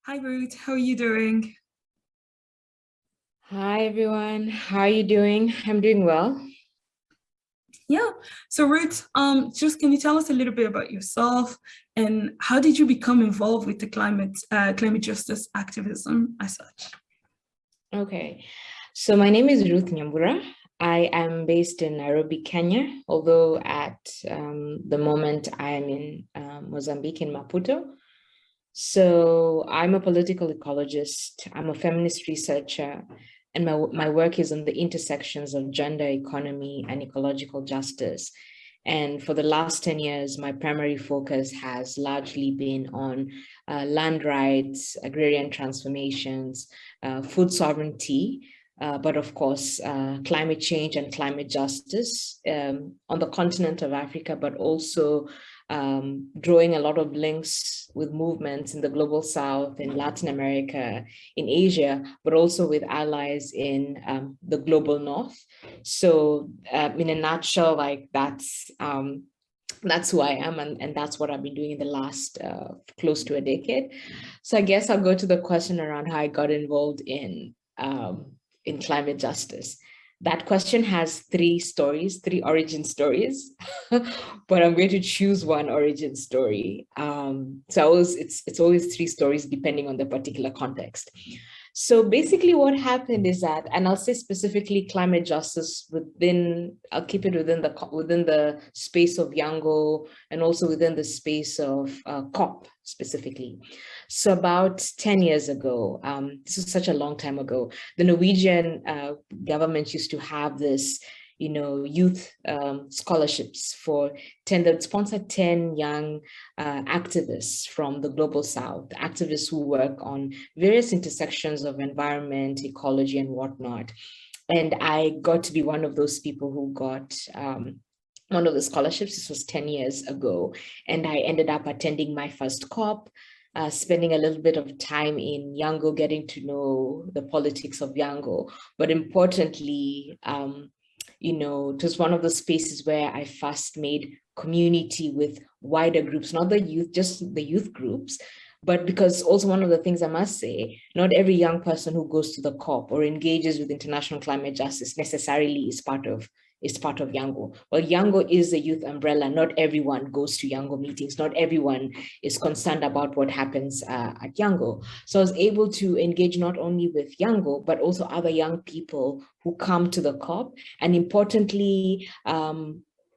Hi Ruth, how are you doing? Hi everyone, how are you doing? I'm doing well. Yeah, so Ruth, just can you tell us a little bit about yourself and how did you become involved with the climate justice activism as such? Okay, so my name is Ruth Nyambura. I am based in Nairobi, Kenya, although at the moment I am in Mozambique in Maputo. So I'm a political ecologist, I'm a feminist researcher, and my work is on the intersections of gender, economy, and ecological justice. And for the last 10 years, my primary focus has largely been on land rights, agrarian transformations, food sovereignty, but of course, climate change and climate justice on the continent of Africa, but also drawing a lot of links with movements in the global south, in Latin America, in Asia, but also with allies in the global north. So in a nutshell, like that's who I am, and that's what I've been doing in the last close to a decade. So I guess I'll go to the question around how I got involved in climate justice. That question has three stories, three origin stories, but I'm going to choose one origin story. It's always three stories depending on the particular context. So basically what happened is that, and I'll say specifically climate justice I'll keep it within the space of Yango and also within the space of COP specifically. So about 10 years ago, this is such a long time ago, the Norwegian government used to have this youth scholarships for 10, that sponsored 10 young activists from the global south, activists who work on various intersections of environment, ecology, and whatnot. And I got to be one of those people who got one of the scholarships. This was 10 years ago. And I ended up attending my first COP, spending a little bit of time in Yango, getting to know the politics of Yango. But importantly, it was one of the spaces where I first made community with wider groups, not the youth, just the youth groups. But because also one of the things I must say, not every young person who goes to the COP or engages with international climate justice necessarily is part of Yango. Well, Yango is a youth umbrella. Not everyone goes to Yango meetings. Not everyone is concerned about what happens at Yango. So I was able to engage not only with Yango, but also other young people who come to the COP. And importantly,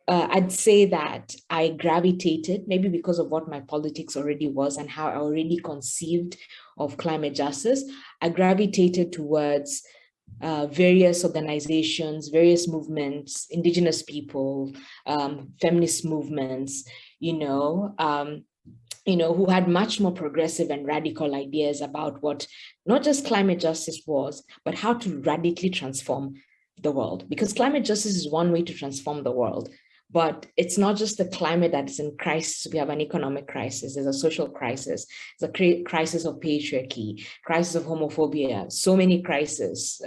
I'd say that I gravitated, maybe because of what my politics already was and how I already conceived of climate justice, I gravitated towards various organizations, various movements, indigenous people, feminist movements, who had much more progressive and radical ideas about what not just climate justice was, but how to radically transform the world. Because climate justice is one way to transform the world. But it's not just the climate that is in crisis. We have an economic crisis, there's a social crisis, there's a crisis of patriarchy, crisis of homophobia, so many crises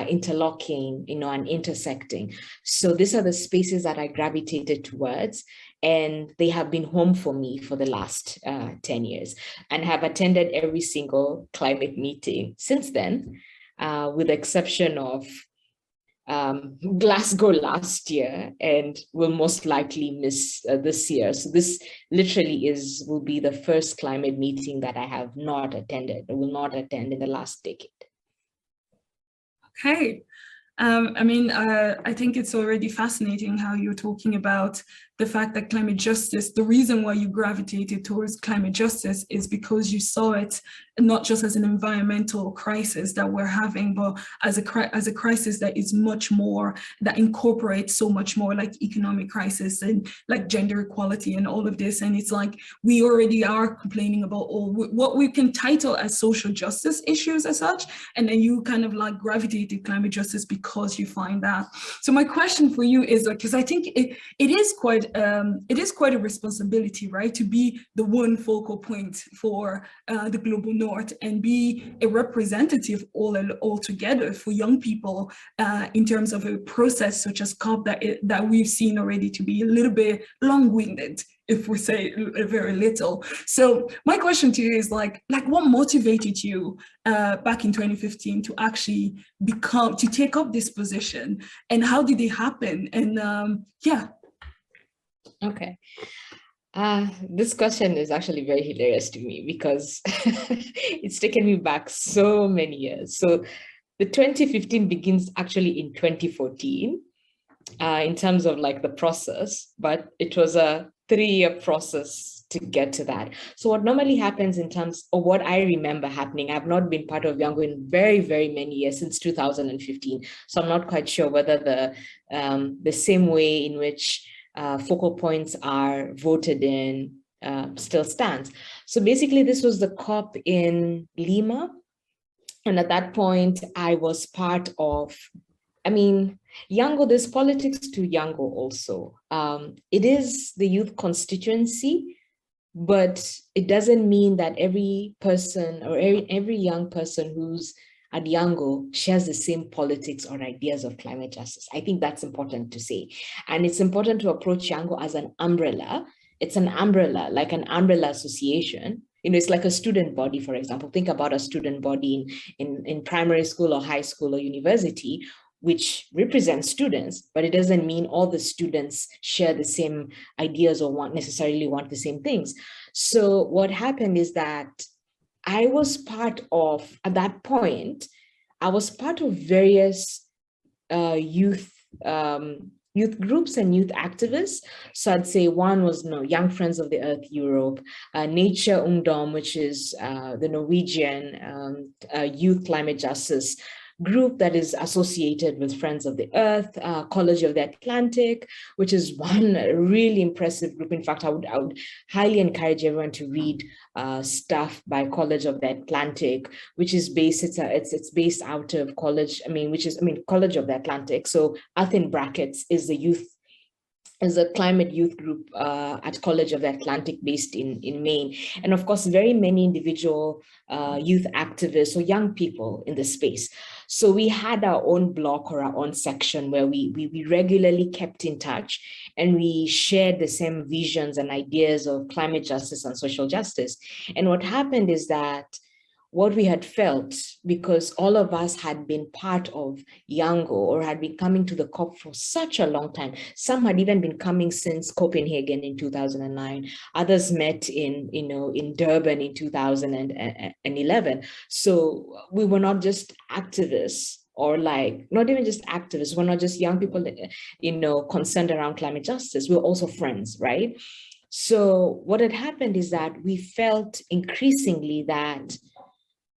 interlocking, and intersecting. So these are the spaces that I gravitated towards, and they have been home for me for the last 10 years, and have attended every single climate meeting since then, with the exception of Glasgow last year, and will most likely miss this year. So this literally will be the first climate meeting that I have not attended or will not attend in the last decade. Okay. I think it's already fascinating how you're talking about the fact that climate justice, the reason why you gravitated towards climate justice is because you saw it not just as an environmental crisis that we're having, but as a crisis that is much more, that incorporates so much more, like economic crisis and like gender equality and all of this. And it's like we already are complaining about all what we can title as social justice issues as such, and then you kind of like gravitated climate justice because you find that. So my question for you is, because I think it is quite a responsibility, right, to be the one focal point for the global north and be a representative all together for young people in terms of a process such as COP that we've seen already to be a little bit long-winded, if we say very little. So my question to you is like what motivated you back in 2015 to actually to take up this position, and how did it happen? And yeah. Okay. This question is actually very hilarious to me because it's taken me back so many years. So the 2015 begins actually in 2014 in terms of like the process, but it was a 3-year process to get to that. So what normally happens in terms of what I remember happening, I've not been part of Yango in very, very many years, since 2015. So I'm not quite sure whether the same way in which focal points are voted in still stands. So basically this was the COP in Lima. And at that point, I was part of, Yango, there's politics to Yango also. It is the youth constituency, but it doesn't mean that every person or every young person who's at Yango shares the same politics or ideas of climate justice. I think that's important to say. And it's important to approach Yango as an umbrella. It's an umbrella, like an umbrella association. It's like a student body, for example. Think about a student body in primary school or high school or university, which represents students, but it doesn't mean all the students share the same ideas or necessarily want the same things. So what happened is that I was part of, at that point, I was part of various youth groups and youth activists. So I'd say one was Young Friends of the Earth Europe, Nature Ungdom, which is the Norwegian youth climate justice group that is associated with Friends of the Earth, College of the Atlantic, which is one really impressive group. In fact, I would highly encourage everyone to read stuff by College of the Atlantic, which is based, it's based out of College of the Atlantic. So Earth in brackets is a climate youth group at College of the Atlantic based in Maine. And of course, very many individual youth activists or young people in the space. So we had our own block or our own section where we regularly kept in touch, and we shared the same visions and ideas of climate justice and social justice. And what happened is that what we had felt, because all of us had been part of Yango or had been coming to the COP for such a long time. Some had even been coming since Copenhagen in 2009. Others met in Durban in 2011. So we were not just activists, or not even just activists. We're not just young people, concerned around climate justice. We're also friends, right? So what had happened is that we felt increasingly that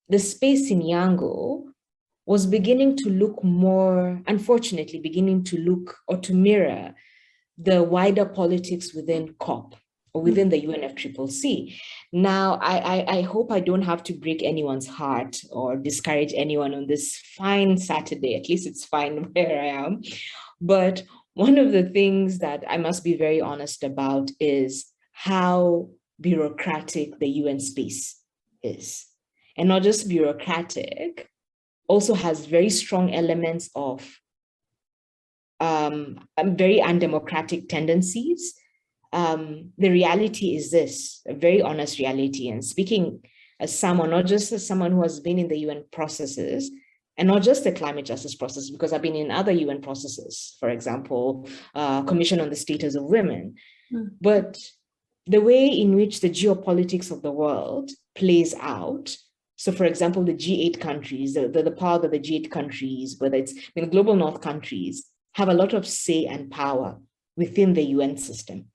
the space in Yango was beginning to look more, unfortunately, beginning to look or to mirror the wider politics within COP or within the UNFCCC. Now, I hope I don't have to break anyone's heart or discourage anyone on this fine Saturday. At least it's fine where I am. But one of the things that I must be very honest about is how bureaucratic the UN space is. And not just bureaucratic, also has very strong elements of very undemocratic tendencies. The reality is this, a very honest reality. And speaking as someone, not just as someone who has been in the UN processes, and not just the climate justice process, because I've been in other UN processes, for example, Commission on the Status of Women. But the way in which the geopolitics of the world plays out. So for example, the G8 countries, the power that the G8 countries, whether it's the global North countries, have a lot of say and power within the UN system.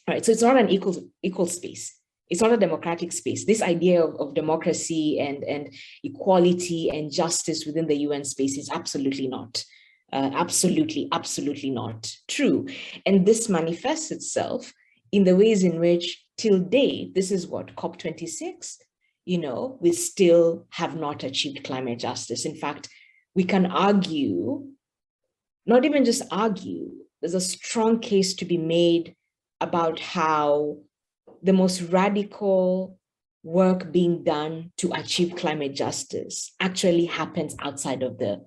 All right, so it's not an equal space. It's not a democratic space. This idea of democracy and equality and justice within the UN space is absolutely not, absolutely not true. And this manifests itself in the ways in which, till date, this is what, COP26, we still have not achieved climate justice. In fact, we can argue, not even just argue, there's a strong case to be made about how the most radical work being done to achieve climate justice actually happens outside of the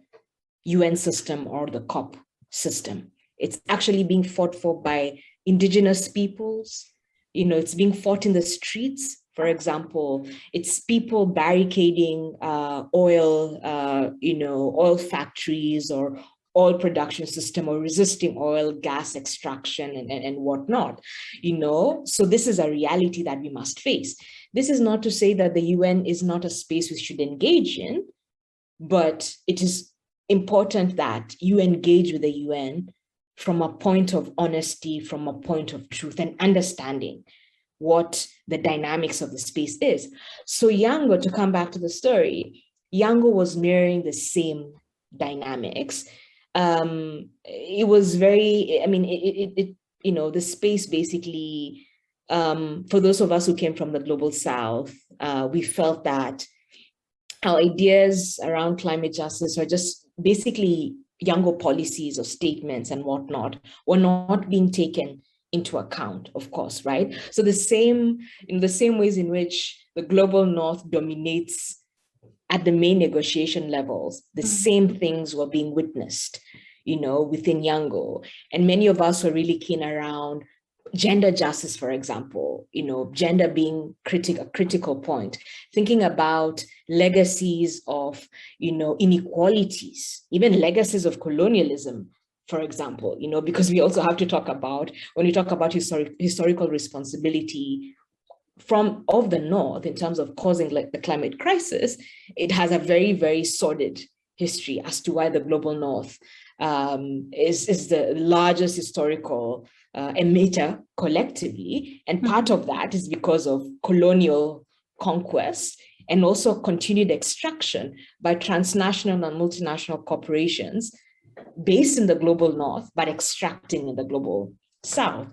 UN system or the COP system. It's actually being fought for by indigenous peoples, it's being fought in the streets. For example, it's people barricading oil factories or oil production system, or resisting oil, gas extraction and whatnot, So this is a reality that we must face. This is not to say that the UN is not a space we should engage in, but it is important that you engage with the UN from a point of honesty, from a point of truth and understanding what the dynamics of the space is. So Yango, to come back to the story, Yango was mirroring the same dynamics. It was very, the space basically, for those of us who came from the global South, we felt that our ideas around climate justice are just basically Yango policies or statements and whatnot were not being taken into account, of course, right? So in the same ways in which the global North dominates at the main negotiation levels, the same things were being witnessed, within Yango. And many of us were really keen around gender justice, for example, gender being a critical point, thinking about legacies of, inequalities, even legacies of colonialism, for example, because we also have to talk about, when we talk about historical responsibility of the North in terms of causing the climate crisis, it has a very, very sordid history as to why the global North is the largest historical emitter collectively. And part of that is because of colonial conquest and also continued extraction by transnational and multinational corporations based in the global North, but extracting in the global South.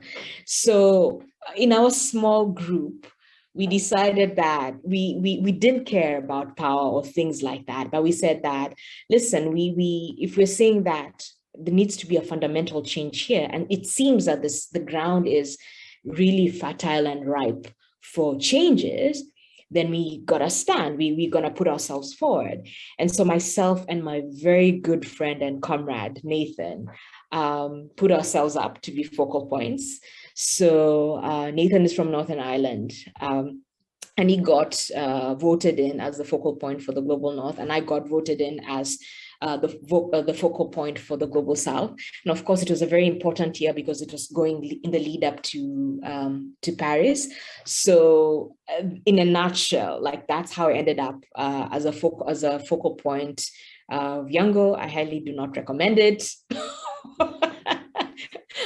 So in our small group, we decided that we didn't care about power or things like that, but we said that, listen, if we're saying that there needs to be a fundamental change here, and it seems that the ground is really fertile and ripe for changes, then we gotta stand, we gonna put ourselves forward. And so myself and my very good friend and comrade, Nathan, put ourselves up to be focal points. So Nathan is from Northern Ireland, and he got voted in as the focal point for the Global North, and I got voted in as the focal point for the Global South. And of course, it was a very important year because it was going in the lead up to Paris. So in a nutshell, that's how I ended up as a focal point of Yango. I highly do not recommend it.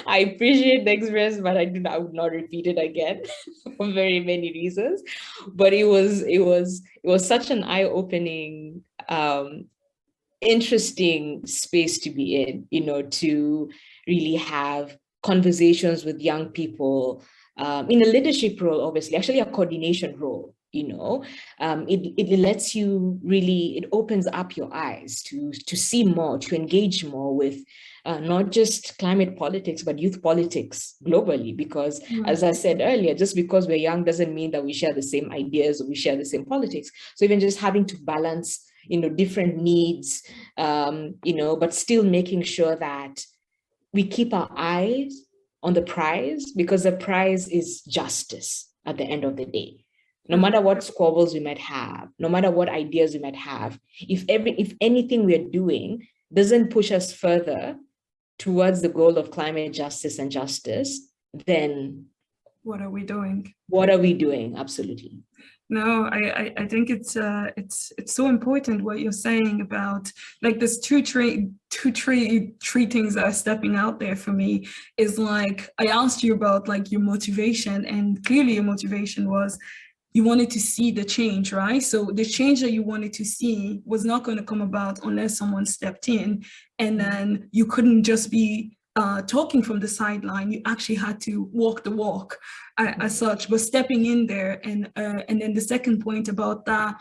I appreciate the experience, but I would not repeat it again for very many reasons. But it was such an eye-opening, interesting space to be in, to really have conversations with young people in a leadership role, obviously, actually a coordination role. It lets you really, it opens up your eyes to see more, to engage more with not just climate politics, but youth politics globally. Because as I said earlier, just because we're young doesn't mean that we share the same ideas or we share the same politics. So even just having to balance, different needs, but still making sure that we keep our eyes on the prize, because the prize is justice at the end of the day. No matter what squabbles we might have, no matter what ideas we might have, if anything we're doing doesn't push us further towards the goal of climate justice and justice, then what are we doing? What are we doing? Absolutely. No, I think it's so important what you're saying about, there's two things that are stepping out there for me. Is I asked you about your motivation, and clearly your motivation was you wanted to see the change, right? So the change that you wanted to see was not going to come about unless someone stepped in, and then you couldn't just be talking from the sideline. You actually had to walk the walk as such, but stepping in there. And then the second point about that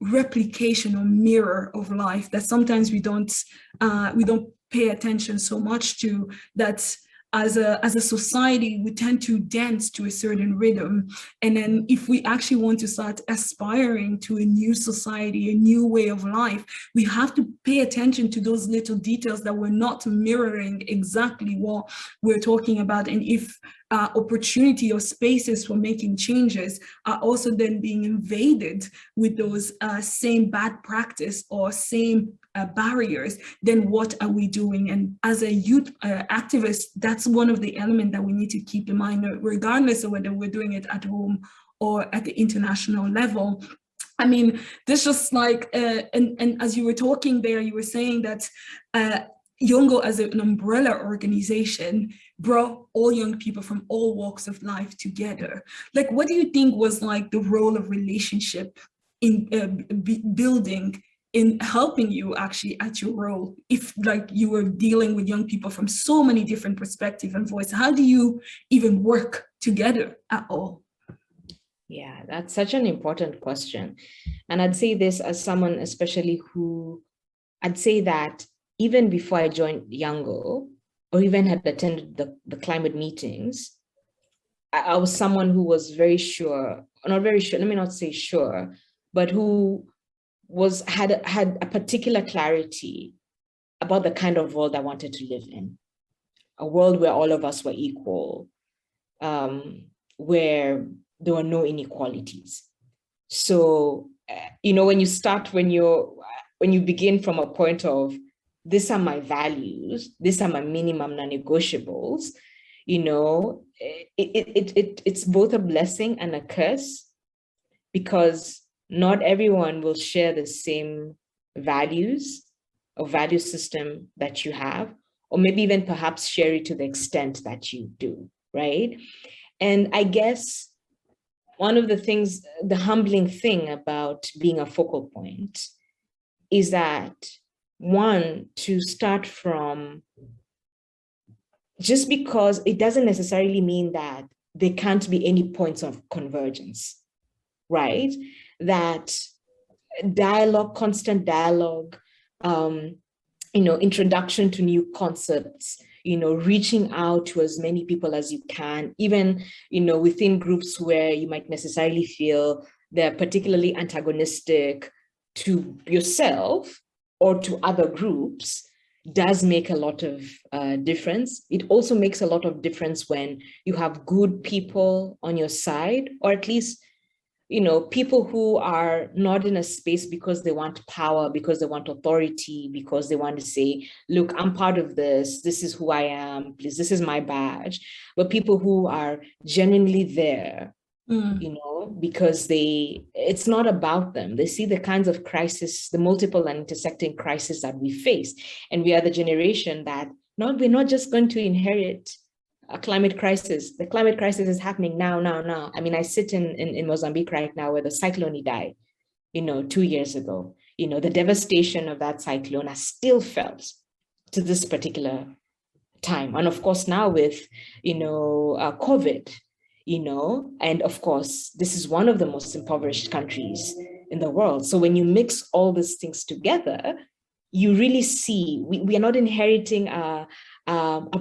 replication or mirror of life that sometimes we don't pay attention so much to, that as a society, we tend to dance to a certain rhythm. And then if we actually want to start aspiring to a new society, a new way of life, we have to pay attention to those little details that we're not mirroring exactly what we're talking about. And if opportunity or spaces for making changes are also then being invaded with those same bad practice or same barriers, then what are we doing? And as a youth activist, that's one of the elements that we need to keep in mind, regardless of whether we're doing it at home or at the international level. I mean, this just like, and as you were talking there, you were saying that Youngo as an umbrella organization brought all young people from all walks of life together. Like, what do you think was like the role of relationship in building, in helping you actually at your role, if like you were dealing with young people from so many different perspectives and voices? How do you even work together at all? Yeah, that's such an important question. And I'd say this as someone especially who, I'd say that even before I joined Youngo, or even had attended the climate meetings, I was someone who was very sure, not very sure, let me not say sure, but who had a particular clarity about the kind of world I wanted to live in. A world where all of us were equal, where there were no inequalities. So, when you begin from a point of, these are my values, these are my minimum non-negotiables, it's both a blessing and a curse, because not everyone will share the same values or value system that you have, or maybe even perhaps share it to the extent that you do, right? And I guess one of the things, the humbling thing about being a focal point is that, one, to start from, just because it doesn't necessarily mean that there can't be any points of convergence, right? That dialogue, constant dialogue, introduction to new concepts, reaching out to as many people as you can, even, within groups where you might necessarily feel they're particularly antagonistic to yourself or to other groups, does make a lot of difference. It also makes a lot of difference when you have good people on your side, or at least, people who are not in a space because they want power, because they want authority, because they want to say, look, I'm part of this is who I am, please, this is my badge. But people who are genuinely there, because it's not about them. They see the kinds of crisis, the multiple and intersecting crises that we face. And we are the generation that, we're not just going to inherit a climate crisis. The climate crisis is happening now. I mean, I sit in Mozambique right now, where the cyclone died, 2 years ago. The devastation of that cyclone is still felt to this particular time. And of course, now with, COVID, and of course, this is one of the most impoverished countries in the world. So when you mix all these things together, you really see, we are not inheriting a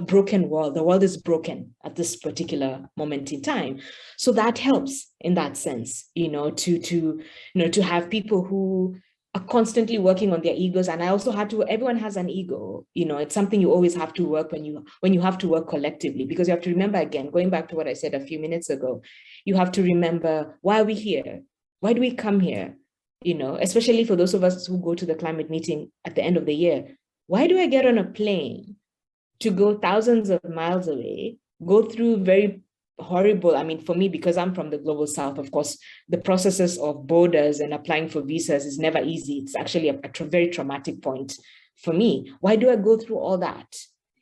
broken world. The world is broken at this particular moment in time. So that helps in that sense, to have people who are constantly working on their egos. And I also everyone has an ego, it's something you always have to work when you have to work collectively, because you have to remember, again, going back to what I said a few minutes ago, you have to remember, why are we here? Why do we come here? Especially for those of us who go to the climate meeting at the end of the year. Why do I get on a plane to go thousands of miles away, go through very horrible, I mean, for me, because I'm from the global south, of course, the processes of borders and applying for visas is never easy. It's actually a very traumatic point for me. Why do I go through all that?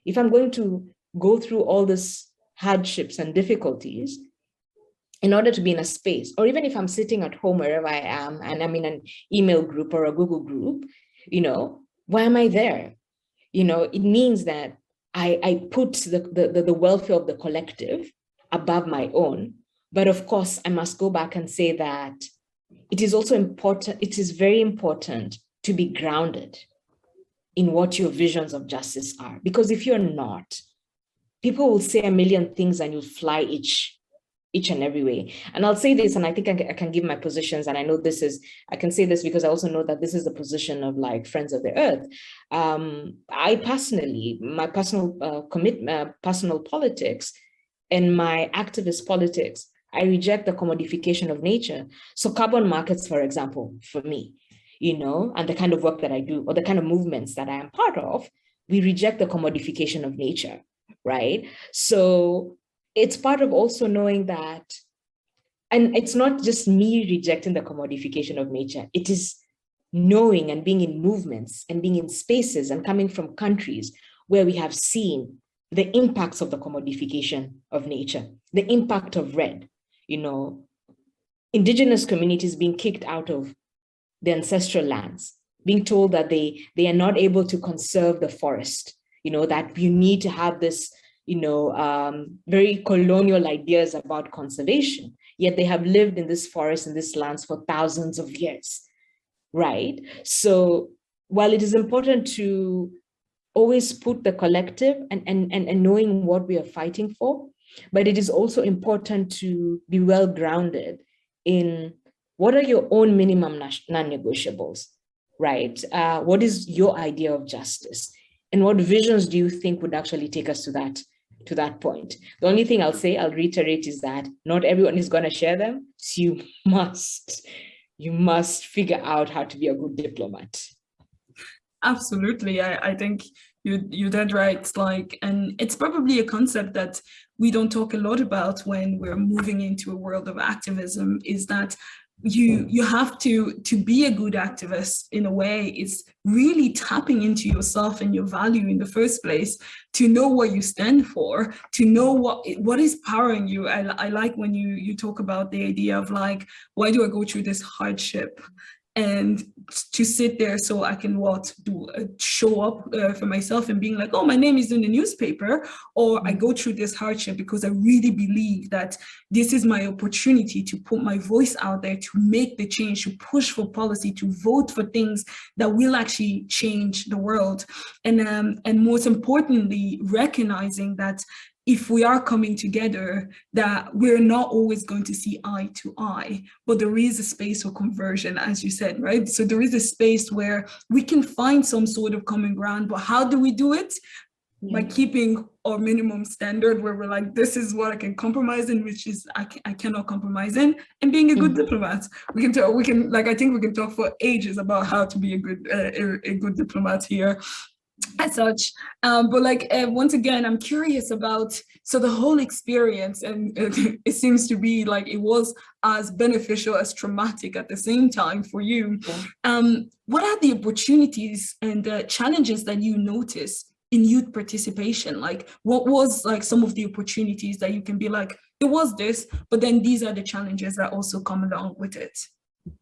If I'm going to go through all these hardships and difficulties in order to be in a space, or even if I'm sitting at home, wherever I am, and I'm in an email group or a Google group, why am I there? It means that I put the welfare of the collective above my own. But of course, I must go back and say that it is also important, it is very important to be grounded in what your visions of justice are. Because if you're not, people will say a million things and you'll fly each and every way. And I'll say this, and I think I can give my positions, and I know I can say this because I also know that this is the position of like Friends of the Earth. I personally, my personal personal politics in my activist politics, I reject the commodification of nature. So carbon markets, for example, for me, and the kind of work that I do, or the kind of movements that I am part of, we reject the commodification of nature, right? So it's part of also knowing that, and it's not just me rejecting the commodification of nature, it is knowing and being in movements and being in spaces and coming from countries where we have seen the impacts of the commodification of nature, the impact of red, indigenous communities being kicked out of the ancestral lands, being told that they are not able to conserve the forest, that you need to have this, very colonial ideas about conservation, yet they have lived in this forest and this lands for thousands of years, right? So while it is important to always put the collective and knowing what we are fighting for, but it is also important to be well grounded in what are your own minimum non-negotiables, right? What is your idea of justice? And what visions do you think would actually take us to that point? The only thing I'll reiterate is that not everyone is going to share them. So you must figure out how to be a good diplomat. Absolutely. I think you're dead right. And it's probably a concept that we don't talk a lot about when we're moving into a world of activism, is that you have to be a good activist in a way. It's really tapping into yourself and your value in the first place, to know what you stand for, to know what is powering you. I like when you talk about the idea of why do I go through this hardship? And to sit there so I can show up for myself and being like, oh, my name is in the newspaper, or I go through this hardship because I really believe that this is my opportunity to put my voice out there, to make the change, to push for policy, to vote for things that will actually change the world. And most importantly, recognizing that if we are coming together, that we're not always going to see eye to eye, but there is a space for conversion, as you said, right? So there is a space where we can find some sort of common ground, but how do we do it? By keeping our minimum standard, where we're like, this is what I can compromise in, which is I cannot compromise in, and being a good diplomat. I think we can talk for ages about how to be a good diplomat here as such. Once again, I'm curious about, so the whole experience, and it seems to be like it was as beneficial as traumatic at the same time for you. What are the opportunities and the challenges that you notice in youth participation? What was some of the opportunities that you can be like, it was this, but then these are the challenges that also come along with it?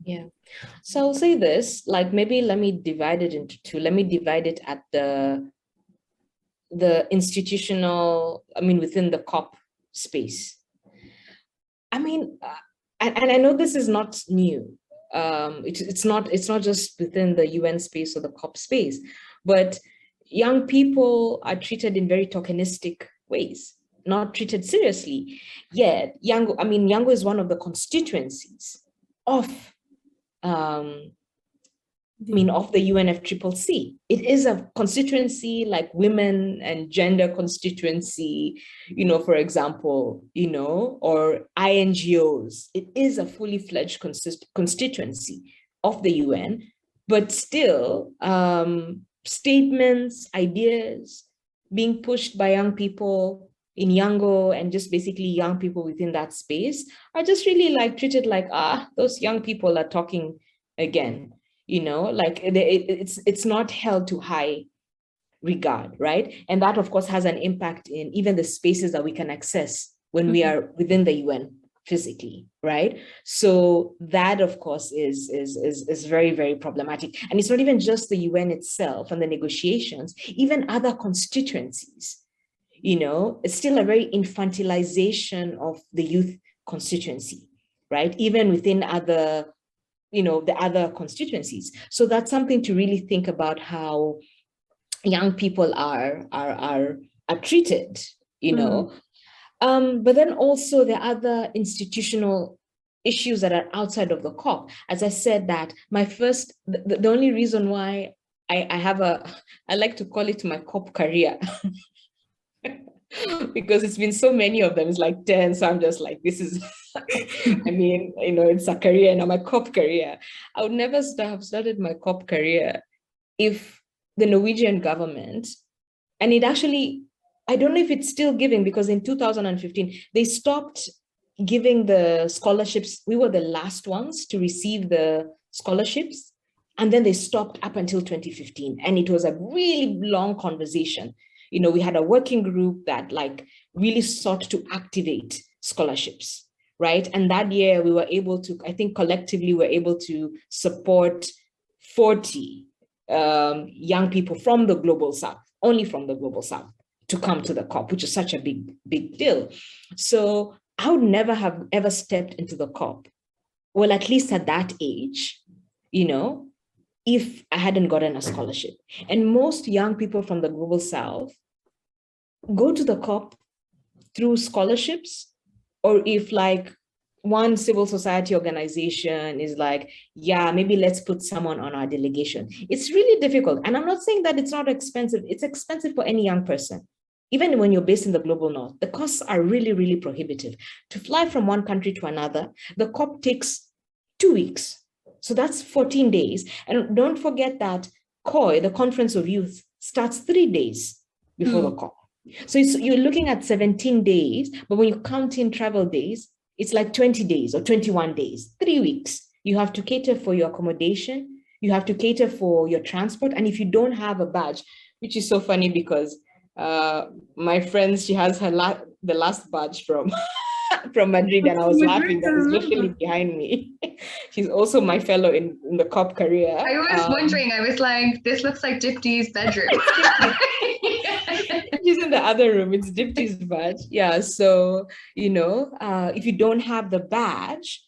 Yeah. So I'll say this, maybe let me divide it into two. Let me divide it at the institutional, within the COP space. And I know this is not new. It's not just within the UN space or the COP space, but young people are treated in very tokenistic ways, not treated seriously. Yet, Yango is one of the constituencies of the UNFCCC. It is a constituency like women and gender constituency, for example, or INGOs. It is a fully fledged constituency of the UN, but still statements, ideas being pushed by young people in Yango, and just basically young people within that space, are just really treated like, those young people are talking again, it's not held to high regard, right? And that of course has an impact in even the spaces that we can access when we are within the UN physically, right? So that of course is very, very problematic. And it's not even just the UN itself and the negotiations, even other constituencies. It's still a very infantilization of the youth constituency, right? Even within other, the other constituencies. So that's something to really think about, how young people are treated, but then also the other institutional issues that are outside of the COP. As I said, that the only reason why I like to call it my COP career because it's been so many of them. It's like 10. So I'm just like, this is, I mean, it's a career now, my COP career. I would never have started my COP career if the Norwegian government, and it actually, I don't know if it's still giving, because in 2015, they stopped giving the scholarships. We were the last ones to receive the scholarships. And then they stopped up until 2015. And it was a really long conversation. We had a working group that like really sought to activate scholarships, right? And that year we were able to, I think collectively we're able to support 40 young people from the global south, only from the global south, to come to the COP, which is such a big deal. So I would never have ever stepped into the COP. Well, at least at that age, if I hadn't gotten a scholarship. And most young people from the global south go to the COP through scholarships, or if like one civil society organization is like, yeah, maybe let's put someone on our delegation. It's really difficult. And I'm not saying that it's not expensive. It's expensive for any young person. Even when you're based in the global north, the costs are really, really prohibitive. To fly from one country to another, the COP takes 2 weeks. So that's 14 days. And don't forget that COI, the Conference of Youth, starts 3 days before the COP. So you're looking at 17 days, but when you count in travel days, it's like 20 days or 21 days, 3 weeks. You have to cater for your accommodation. You have to cater for your transport. And if you don't have a badge, which is so funny because my friend, she has the last badge from from Madrid, and I was laughing that is literally behind me. She's also my fellow in the COP career. I was wondering, I was like, this looks like Dipti's bedroom. She's in the other room. It's Dipti's badge. Yeah. So, if you don't have the badge,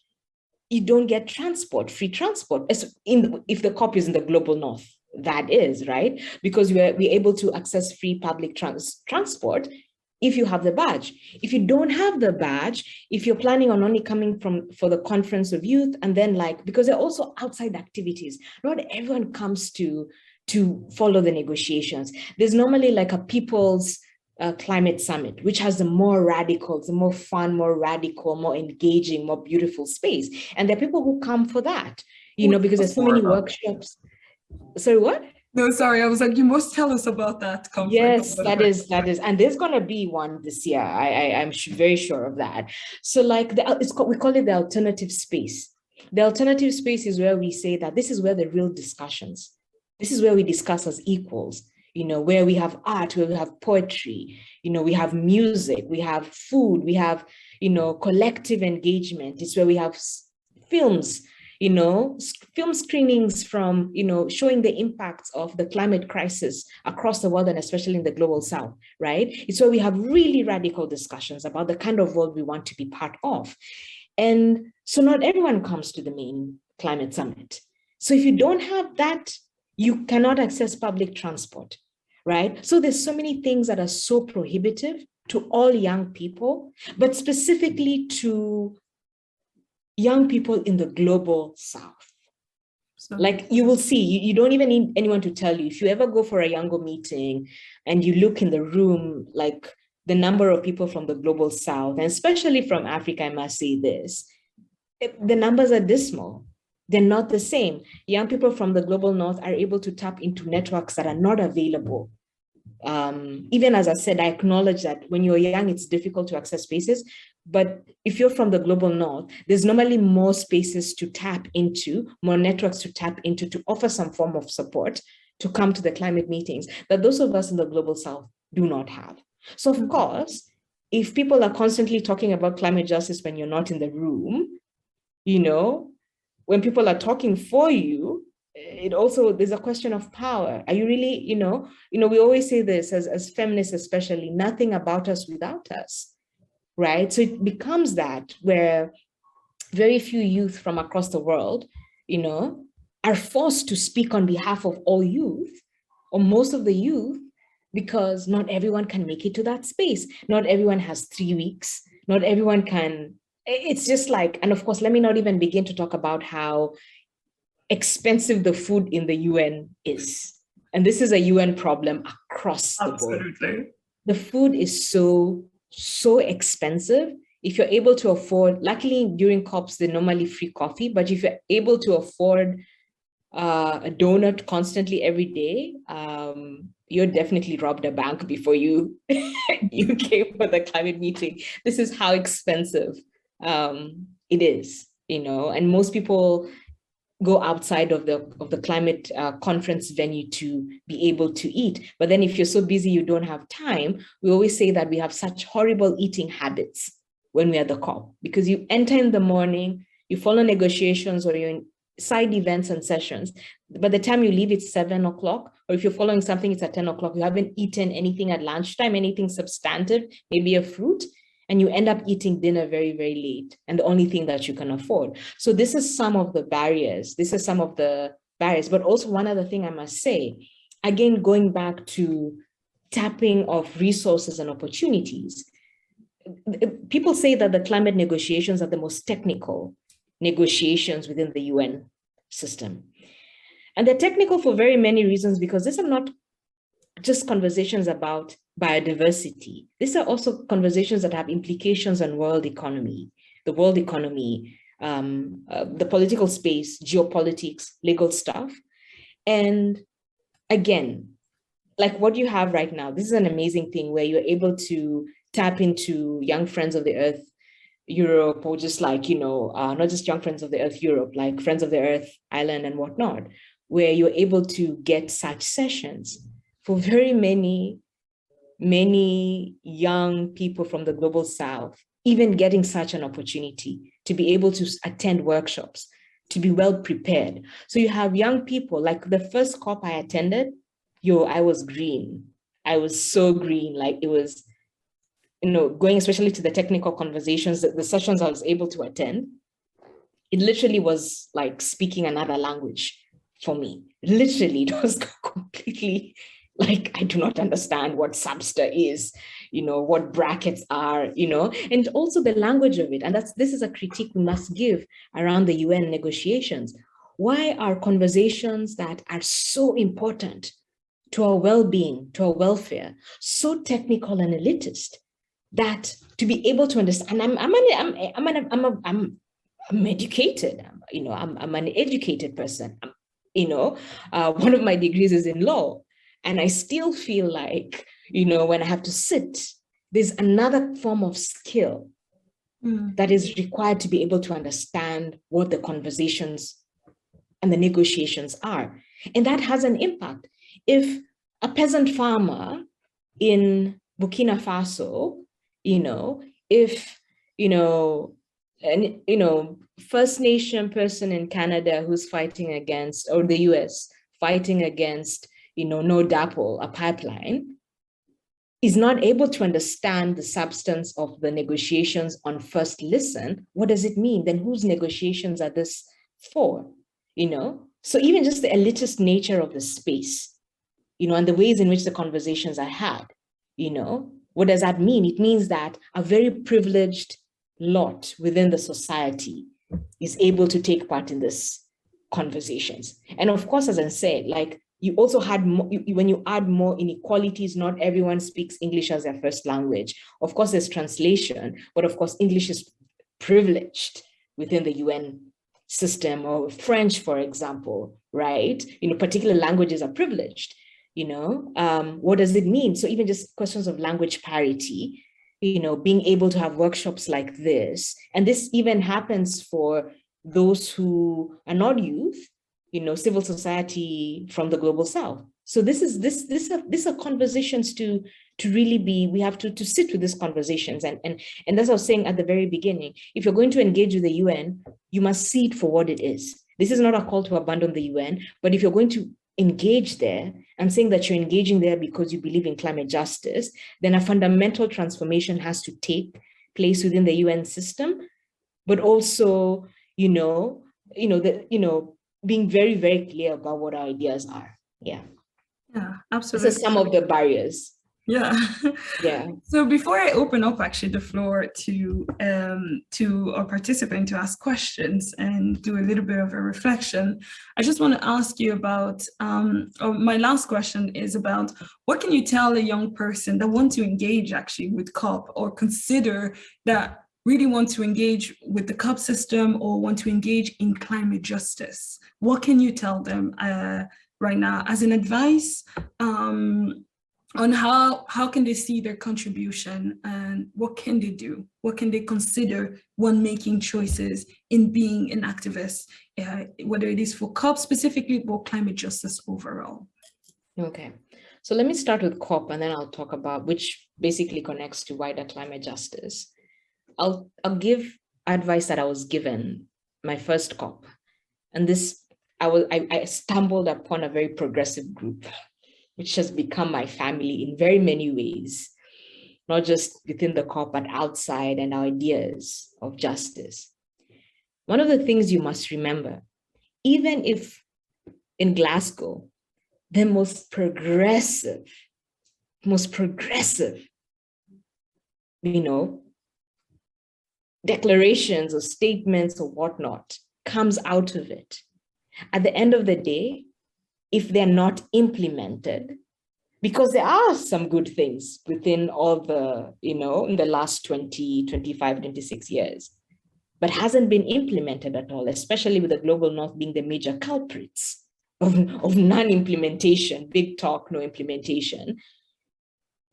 you don't get free transport. If the COP is in the global north, that is, right? Because we're able to access free public transport if you have the badge. If you don't have the badge, if you're planning on only coming for the Conference of Youth, and then because there are also outside activities, not everyone comes to follow the negotiations. There's normally like a people's climate summit, which has the more radical, the more fun, more radical, more engaging, more beautiful space. And there are people who come for that, because there's so many workshops. Sorry, what? No, sorry. I was like, you must tell us about that conference. Yes, that is. And there's going to be one this year. I'm very sure of that. So we call it the alternative space. The alternative space is where we say that this is where the real discussions, this is where we discuss as equals, where we have art, where we have poetry, we have music, we have food, we have, collective engagement. It's where we have films, film screenings from, showing the impacts of the climate crisis across the world and especially in the global south, right? It's where we have really radical discussions about the kind of world we want to be part of. And so not everyone comes to the main climate summit. So if you don't have that, you cannot access public transport, right? So there's so many things that are so prohibitive to all young people, but specifically to young people in the global south. Like you will see, you don't even need anyone to tell you. If you ever go for a Yango meeting and you look in the room, like the number of people from the global south, and especially from Africa, I must say this, the numbers are dismal. They're not the same. Young people from the global north are able to tap into networks that are not available. Even as I said, I acknowledge that when you're young, it's difficult to access spaces. But if you're from the global north, there's normally more spaces to tap into, more networks to tap into, to offer some form of support to come to the climate meetings that those of us in the global south do not have. So of course, if people are constantly talking about climate justice when you're not in the room, when people are talking for you, there's a question of power. Are you really, we always say this as feminists, especially, nothing about us without us, right? So it becomes that where very few youth from across the world, are forced to speak on behalf of all youth or most of the youth, because not everyone can make it to that space. Not everyone has 3 weeks. Not everyone can. It's just like, and of course, let me not even begin to talk about how expensive the food in the UN is. And this is a UN problem across the board. the food is so expensive. If you're able to afford, luckily during COPs, they're normally free coffee, but if you're able to afford a donut constantly every day, you're definitely robbed a bank before you you came for the climate meeting. This is how expensive it is, and most people go outside of the climate conference venue to be able to eat. But then if you're so busy you don't have time, we always say that we have such horrible eating habits when we're at the COP, because you enter in the morning, you follow negotiations, or you're in side events and sessions. By the time you leave, it's 7 o'clock, or if you're following something, it's at 10 o'clock. You haven't eaten anything at lunchtime, anything substantive, maybe a fruit, and you end up eating dinner very, very late, and the only thing that you can afford. So this is some of the barriers. But also one other thing I must say, again, going back to tapping of resources and opportunities, people say that the climate negotiations are the most technical negotiations within the UN system. And they're technical for very many reasons, because these are not just conversations about biodiversity. These are also conversations that have implications on world economy, the world economy, the political space, geopolitics, legal stuff. And again, like what you have right now, this is an amazing thing where you're able to tap into Young Friends of the Earth Europe, or just like, not just Young Friends of the Earth Europe, like Friends of the Earth Ireland and whatnot, where you're able to get such sessions for very many young people from the global South, even getting such an opportunity to be able to attend workshops, to be well prepared. So you have young people, like the first COP I attended, I was green. I was so green, like it was, going especially to the technical conversations, the sessions I was able to attend, it literally was like speaking another language for me. Literally, it was completely like, I do not understand what subster is, what brackets are, and also the language of it. And this is a critique we must give around the UN negotiations. Why are conversations that are so important to our well-being, to our welfare, so technical and elitist, that to be able to understand, I'm educated, I'm an educated person, one of my degrees is in law, and I still feel like, when I have to sit, there's another form of skill that is required to be able to understand what the conversations and the negotiations are. And that has an impact. If a peasant farmer in Burkina Faso, if, First Nation person in Canada who's fighting against, or the US fighting against, no DAPL, a pipeline, is not able to understand the substance of the negotiations on first listen, what does it mean? Then whose negotiations are this for? So even just the elitist nature of the space, and the ways in which the conversations are had, what does that mean? It means that a very privileged lot within the society is able to take part in this conversations. And of course, as I said, like you also had more, when you add more inequalities, not everyone speaks English as their first language. Of course, there's translation, but of course, English is privileged within the UN system, or French, for example, right? Particular languages are privileged. What does it mean? So even just questions of language parity, being able to have workshops like this, and this even happens for those who are not youth, civil society from the global South. So these are conversations to really be, we have to sit with these conversations. And as I was saying at the very beginning, if you're going to engage with the UN, you must see it for what it is. This is not a call to abandon the UN, but if you're going to engage there and saying that you're engaging there because you believe in climate justice, then a fundamental transformation has to take place within the UN system, but also, being very, very clear about what our ideas are. Yeah. Yeah, absolutely. These are some of the barriers. Yeah. Yeah. So before I open up actually the floor to our participant to ask questions and do a little bit of a reflection, I just want to ask you about my last question is about what can you tell a young person that want to engage actually with COP or consider that really want to engage with the COP system or want to engage in climate justice? What can you tell them right now as an advice? On how can they see their contribution and what can they do, what can they consider when making choices in being an activist, whether it is for COP specifically or climate justice overall. Okay, so let me start with COP and then I'll talk about which basically connects to wider climate justice. I'll give advice that I was given my first COP, and this I stumbled upon a very progressive group which has become my family in very many ways, not just within the COP, but outside, and our ideas of justice. One of the things you must remember, even if in Glasgow, the most progressive, declarations or statements or whatnot comes out of it. At the end of the day, if they're not implemented, because there are some good things within all the, in the last 20, 25, 26 years, but hasn't been implemented at all, especially with the global north being the major culprits of non-implementation, big talk, no implementation.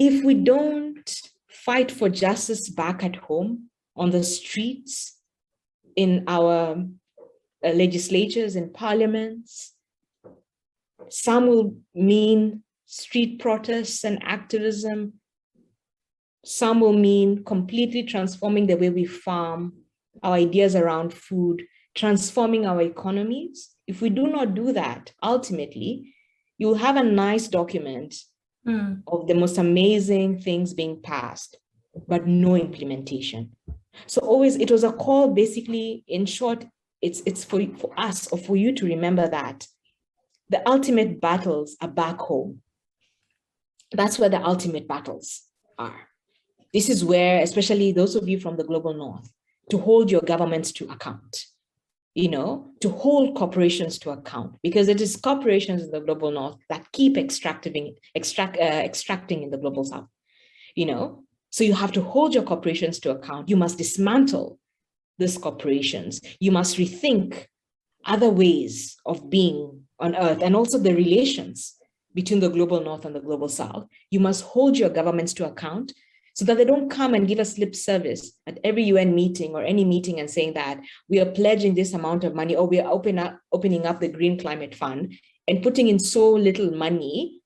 If we don't fight for justice back at home, on the streets, in our legislatures and parliaments, some will mean street protests and activism. Some will mean completely transforming the way we farm, our ideas around food, transforming our economies. If we do not do that, ultimately, you'll have a nice document of the most amazing things being passed, but no implementation. So always, it was a call, basically, in short, it's for us or for you to remember that the ultimate battles are back home. That's where the ultimate battles are. This is where, especially those of you from the global north, to hold your governments to account, to hold corporations to account, because it is corporations in the global north that keep extracting in the global south, So you have to hold your corporations to account. You must dismantle these corporations. You must rethink other ways of being on Earth, and also the relations between the global north and the global south. You must hold your governments to account so that they don't come and give us lip service at every UN meeting or any meeting and saying that we are pledging this amount of money, or we are opening up the Green Climate Fund and putting in so little money,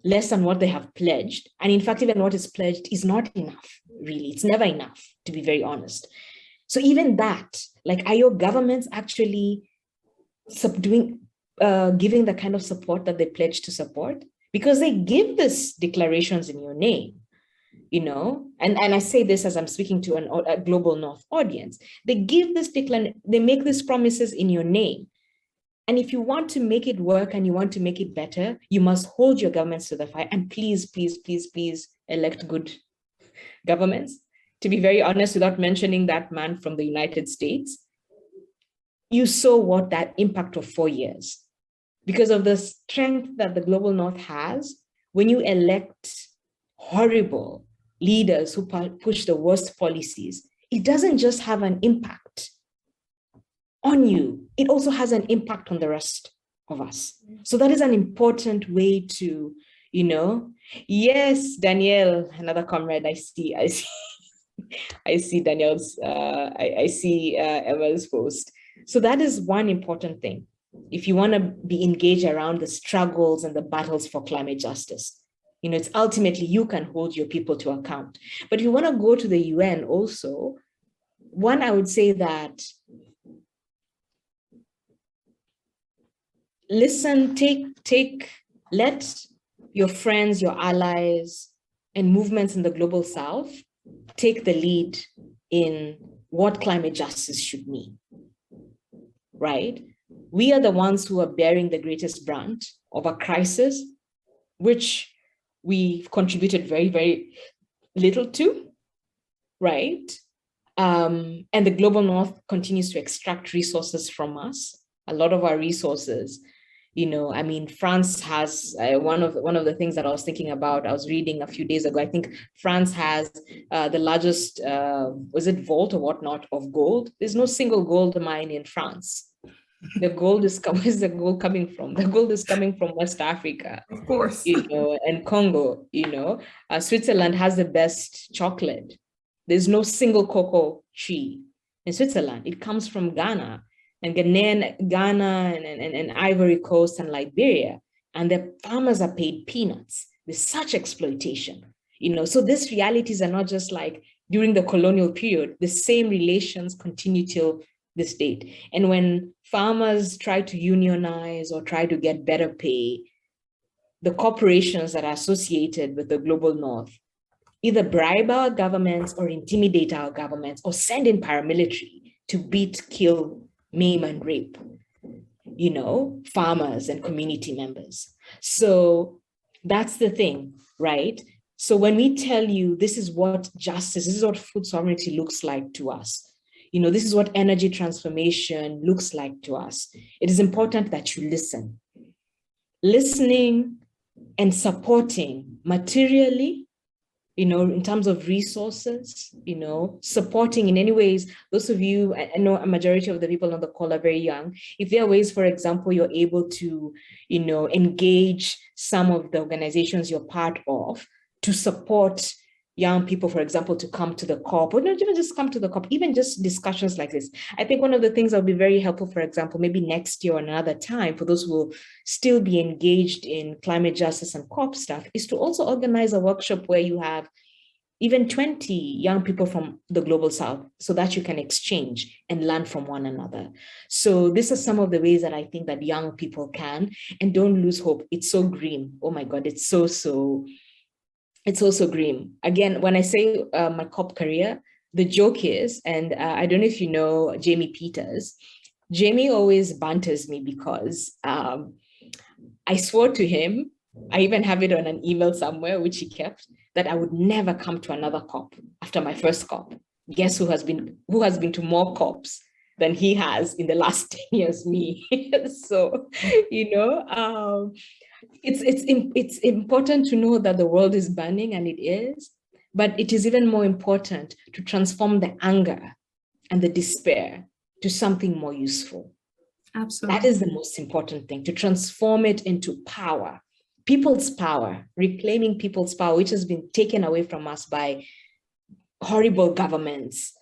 less than what they have pledged. And in fact, even what is pledged is not enough, really. It's never enough, to be very honest. So even that, are your governments actually giving the kind of support that they pledge to support? Because they give these declarations in your name, and I say this as I'm speaking to a global north audience. They give this they make these promises in your name. And if you want to make it work and you want to make it better, you must hold your governments to the fire. And please, please, please, please elect good governments. To be very honest, without mentioning that man from the United States, you saw what that impact of 4 years. Because of the strength that the global north has, when you elect horrible leaders who push the worst policies, it doesn't just have an impact on you, it also has an impact on the rest of us. So that is an important way to, yes, Danielle, another comrade I see. I see Danielle's, I see Emma's post. So that is one important thing. If you want to be engaged around the struggles and the battles for climate justice, it's ultimately you can hold your people to account. But if you want to go to the UN also, one, I would say that listen, let your friends, your allies, and movements in the global south take the lead in what climate justice should mean, right? We are the ones who are bearing the greatest brunt of a crisis, which we've contributed very, very little to, right? And the global north continues to extract resources from us, a lot of our resources. You know, I mean, France has one of the things that I was thinking about, I was reading a few days ago, I think France has the largest, was it vault or whatnot of gold? There's no single gold mine in France. The gold is where's the gold coming from? The gold is coming from West Africa, Of course. you know, and Congo, you know. Switzerland has the best chocolate. There's no single cocoa tree in Switzerland. It comes from Ghana and Ghana and Ivory Coast and Liberia. And the farmers are paid peanuts. There's such exploitation, you know. So these realities are not just like during the colonial period. The same relations continue till this date. And when farmers try to unionize or try to get better pay, the corporations that are associated with the global north either bribe our governments or intimidate our governments or send in paramilitary to beat, kill, maim, and rape, you know, farmers and community members. So that's the thing, right? So when we tell you this is what justice, this is what food sovereignty looks like to us, you know, this is what energy transformation looks like to us, it is important that you listen. Listening and supporting materially, you know, in terms of resources, you know, supporting in any ways. Those of you, I know a majority of the people on the call are very young. If there are ways, for example, you're able to, you know, engage some of the organizations you're part of to support young people, for example, to come to the COP, or not even just come to the COP, even just discussions like this. I think one of the things that would be very helpful, for example, maybe next year or another time, for those who will still be engaged in climate justice and COP stuff, is to also organize a workshop where you have even 20 young people from the global south so that you can exchange and learn from one another. So these are some of the ways that I think that young people can, and don't lose hope. It's so grim. Oh my God, it's so grim. Again, when I say my COP career, the joke is, and I don't know if you know Jamie Peters, Jamie always banters me because I swore to him, I even have it on an email somewhere, which he kept, that I would never come to another COP after my first COP. Guess who has been to more COPs than he has in the last 10 years, me. So, you know, it's important to know that the world is burning, and it is, but it is even more important to transform the anger and the despair to something more useful. Absolutely. That is the most important thing, to transform it into power, people's power, reclaiming people's power, which has been taken away from us by horrible governments,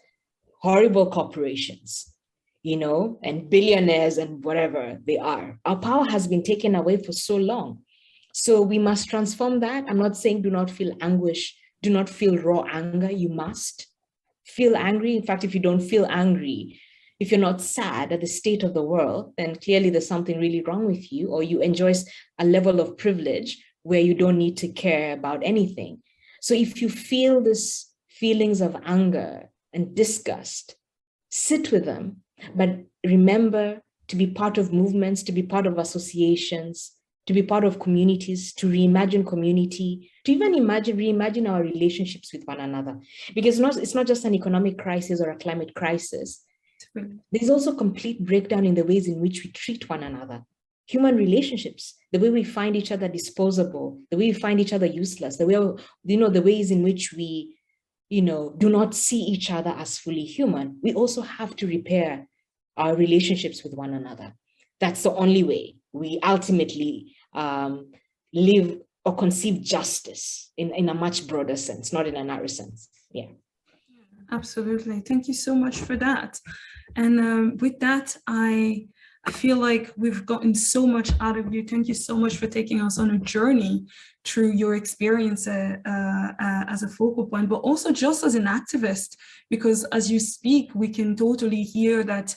horrible corporations, you know, and billionaires and whatever they are. Our power has been taken away for so long. So we must transform that. I'm not saying do not feel anguish, do not feel raw anger. You must feel angry. In fact, if you don't feel angry, if you're not sad at the state of the world, then clearly there's something really wrong with you, or you enjoy a level of privilege where you don't need to care about anything. So if you feel these feelings of anger and disgust, sit with them, but remember to be part of movements, to be part of associations, to be part of communities, to reimagine community, to even reimagine our relationships with one another. Because it's not just an economic crisis or a climate crisis. There's also complete breakdown in the ways in which we treat one another. Human relationships, the way we find each other disposable, the way we find each other useless, the way, you know, the ways in which we, you know, do not see each other as fully human. We also have to repair our relationships with one another. That's the only way we ultimately live or conceive justice in a much broader sense, not in a narrow sense. Yeah. Absolutely. Thank you so much for that. And with that, I feel like we've gotten so much out of you. Thank you so much for taking us on a journey through your experience as a focal point, but also just as an activist, because as you speak, we can totally hear that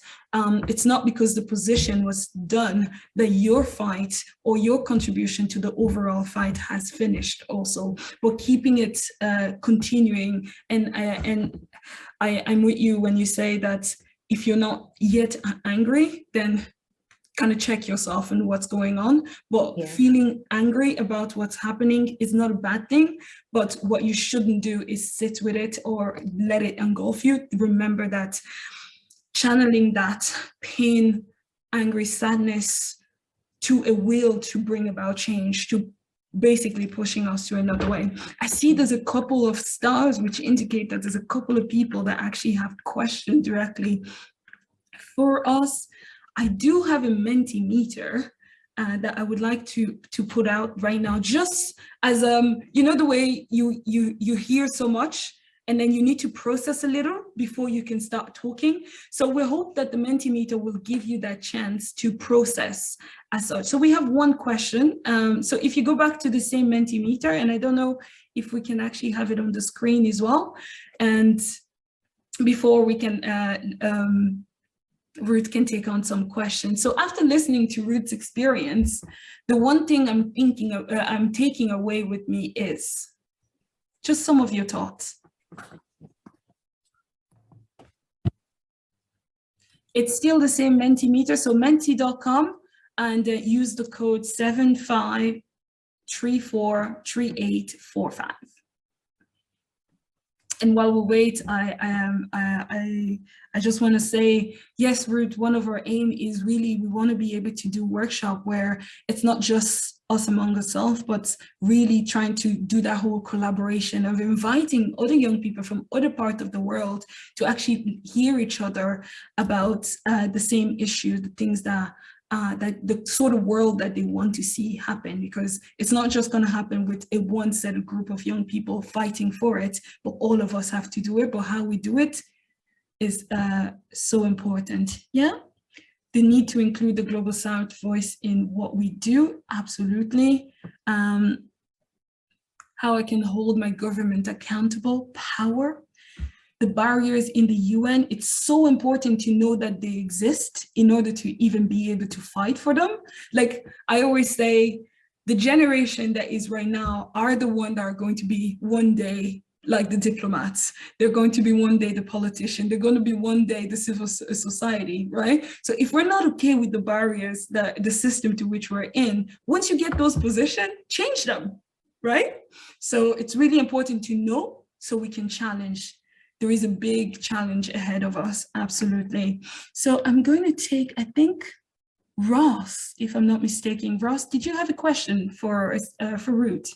it's not because the position was done that your fight or your contribution to the overall fight has finished also, but keeping it continuing. And I'm with you when you say that if you're not yet angry, then kind of check yourself and what's going on. But Yeah. feeling angry about what's happening is not a bad thing. But what you shouldn't do is sit with it or let it engulf you. Remember that channeling that pain, angry, sadness to a will to bring about change, to basically pushing us to another way. I see there's a couple of stars which indicate that there's a couple of people that actually have questions directly for us. I do have a Mentimeter that I would like to put out right now, just as you know, the way you hear so much and then you need to process a little before you can start talking. So we hope that the Mentimeter will give you that chance to process as such. So we have one question. So if you go back to the same Mentimeter, and I don't know if we can actually have it on the screen as well, and before we can Ruth can take on some questions. So after listening to Ruth's experience, the one thing I'm thinking of, I'm taking away with me is just some of your thoughts. It's still the same Mentimeter, so menti.com, and use the code 75343845. And while we wait, I just want to say, yes, Ruth, one of our aim is really, we want to be able to do workshop where it's not just us among ourselves, but really trying to do that whole collaboration of inviting other young people from other parts of the world to actually hear each other about the same issue, the things that the sort of world that they want to see happen, because it's not just going to happen with a one set of group of young people fighting for it, but all of us have to do it. But how we do it is so important. Yeah. The need to include the Global South voice in what we do, absolutely. How I can hold my government accountable, power. The barriers in the UN, it's so important to know that they exist in order to even be able to fight for them. Like I always say, the generation that is right now are the ones that are going to be one day like the diplomats. They're going to be one day the politician. They're going to be one day the civil society, right? So if we're not okay with the barriers, the system to which we're in, once you get those positions, change them, right? So it's really important to know so we can challenge. There is a big challenge ahead of us, absolutely. So I'm going to take, I think, Ross, if I'm not mistaken. Ross, did you have a question for Ruth?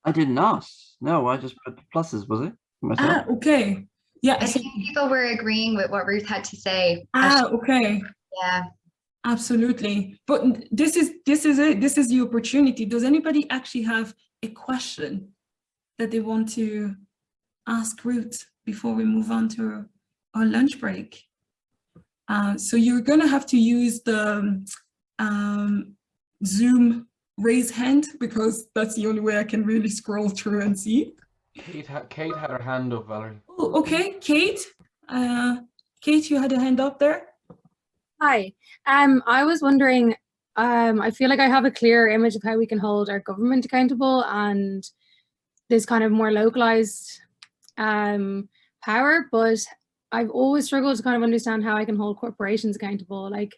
I did not. No, I just put the pluses, was it? Myself? Ah, okay. Yeah. I think people were agreeing with what Ruth had to say. Okay. Yeah. Absolutely. But this is it. This is the opportunity. Does anybody actually have a question that they want to ask Ruth before we move on to our lunch break? So you're going to have to use the Zoom raise hand, because that's the only way I can really scroll through and see. Kate had her hand up, Valerie. Oh, okay, Kate. Kate, you had a hand up there. Hi. I was wondering, I feel like I have a clear image of how we can hold our government accountable and this kind of more localized power, but I've always struggled to kind of understand how I can hold corporations accountable. Like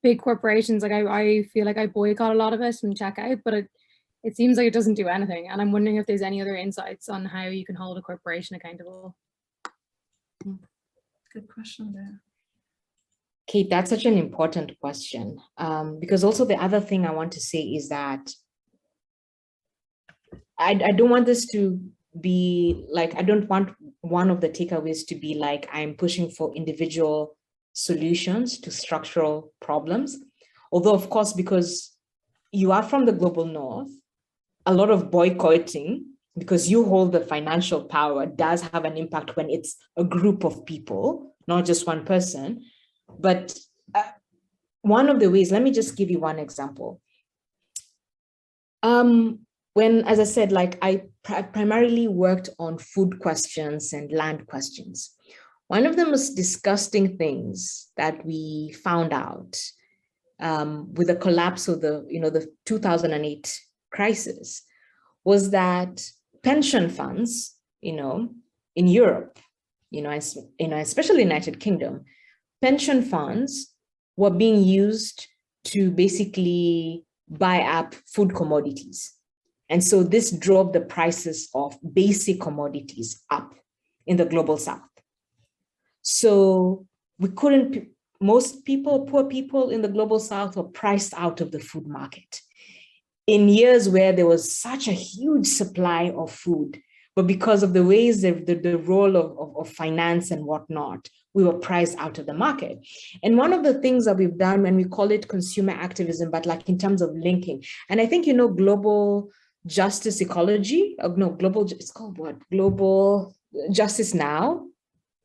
big corporations, like I feel like I boycott a lot of it and check out, but it seems like it doesn't do anything. And I'm wondering if there's any other insights on how you can hold a corporation accountable. Good question there. Kate, that's such an important question, because also the other thing I want to say is that I don't want this to be like, I don't want one of the takeaways to be like, I'm pushing for individual solutions to structural problems. Although, of course, because you are from the global north, a lot of boycotting, because you hold the financial power, does have an impact when it's a group of people, not just one person. But one of the ways, let me just give you one example. When, as I said, like I primarily worked on food questions and land questions. One of the most disgusting things that we found out with the collapse of the 2008 crisis was that pension funds, in Europe, especially United Kingdom, pension funds were being used to basically buy up food commodities. And so this drove the prices of basic commodities up in the global south. So we couldn't, most people, poor people in the global south were priced out of the food market in years where there was such a huge supply of food, but because of the ways the role of finance and whatnot, we were priced out of the market. And one of the things that we've done, and we call it consumer activism, but like in terms of linking, and I think, you know, global justice ecology, no, global, it's called what? Global Justice Now.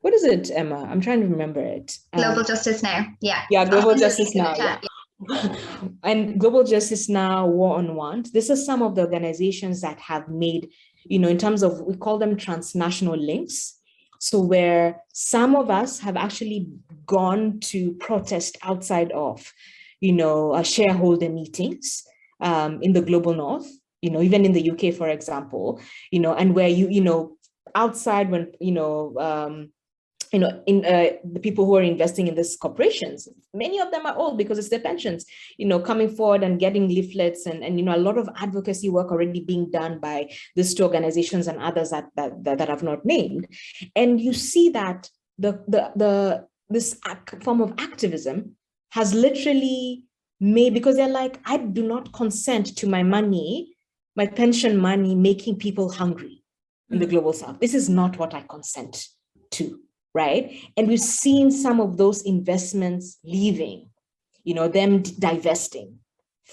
What is it, Emma? I'm trying to remember it. Global Justice Now. Yeah. Yeah, Global I'll send Justice it in the Now. chat, Yeah. And Global Justice Now, War on Want. This is some of the organizations that have made, you know, in terms of, we call them transnational links. So where some of us have actually gone to protest outside of, you know, shareholder meetings in the global north, you know, even in the UK, for example, you know, and where you know, outside when, in the people who are investing in these corporations, many of them are old because it's their pensions, you know, coming forward and getting leaflets and you know, a lot of advocacy work already being done by these two organizations and others that I've not named. And you see that this form of activism has literally made, because they're like, I do not consent to my money, my pension money, making people hungry in the global south. This is not what I consent to. Right? And we've seen some of those investments leaving, you know, them divesting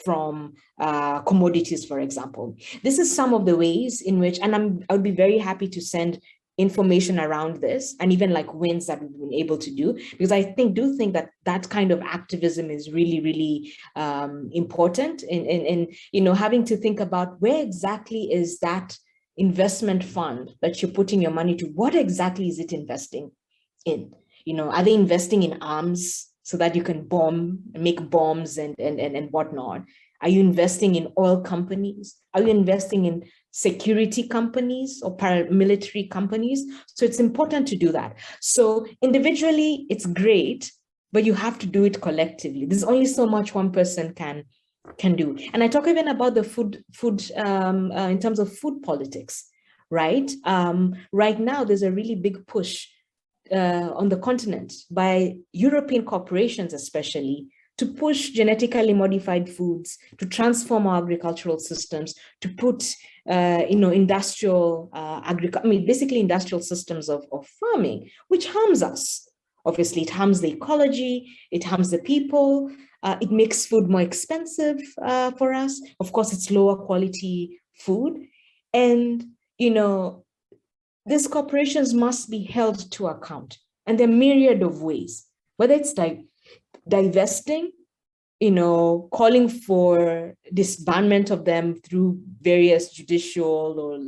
from commodities, for example. This is some of the ways in which, and I would be very happy to send information around this and even like wins that we've been able to do, because I do think that that kind of activism is really, really important in you know, having to think about where exactly is that investment fund that you're putting your money to, what exactly is it investing in? You know, are they investing in arms so that you can make bombs and whatnot? Are you investing in oil companies? Are you investing in security companies or paramilitary companies? So it's important to do that. So individually, it's great, but you have to do it collectively. There's only so much one person can do. And I talk even about the food in terms of food politics, right? Right now, there's a really big push on the continent by European corporations, especially, to push genetically modified foods, to transform our agricultural systems, to put, you know, industrial basically industrial systems of farming, which harms us. Obviously, it harms the ecology, it harms the people, it makes food more expensive for us. Of course, it's lower quality food. And, you know, these corporations must be held to account. And there are myriad of ways, whether it's like divesting, you know, calling for disbandment of them through various judicial or,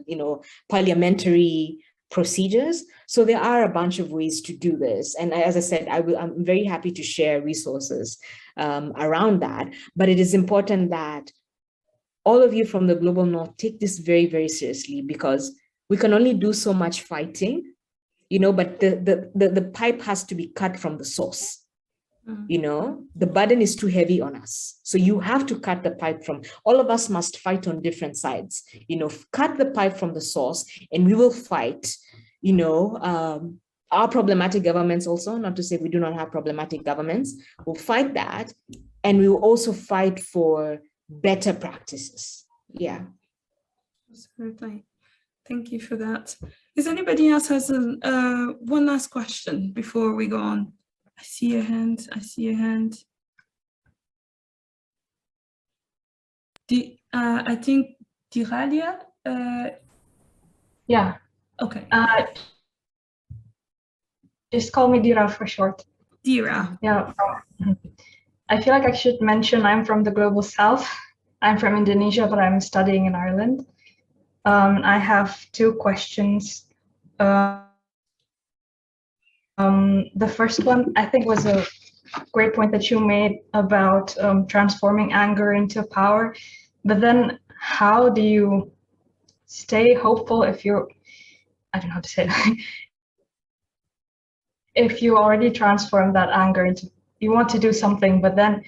you know, parliamentary procedures. So there are a bunch of ways to do this. And as I said, I'm very happy to share resources around that. But it is important that all of you from the Global North take this very, very seriously, because we can only do so much fighting, you know, but the pipe has to be cut from the source. You know, the burden is too heavy on us. So you have to cut the pipe from, all of us must fight on different sides, you know, cut the pipe from the source, and we will fight, you know, our problematic governments also, not to say we do not have problematic governments, we'll fight that. And we will also fight for better practices. Yeah. Absolutely. Thank you for that. Is anybody else has one last question before we go on? I see a hand. I see a hand. I think Diralia. Yeah. Okay. Just call me Dira for short. Dira. Yeah. I feel like I should mention I'm from the Global South. I'm from Indonesia, but I'm studying in Ireland. I have two questions. The first one, I think, was a great point that you made about transforming anger into power. But then how do you stay hopeful if you're, I don't know how to say it, if you already transform that anger you want to do something, but then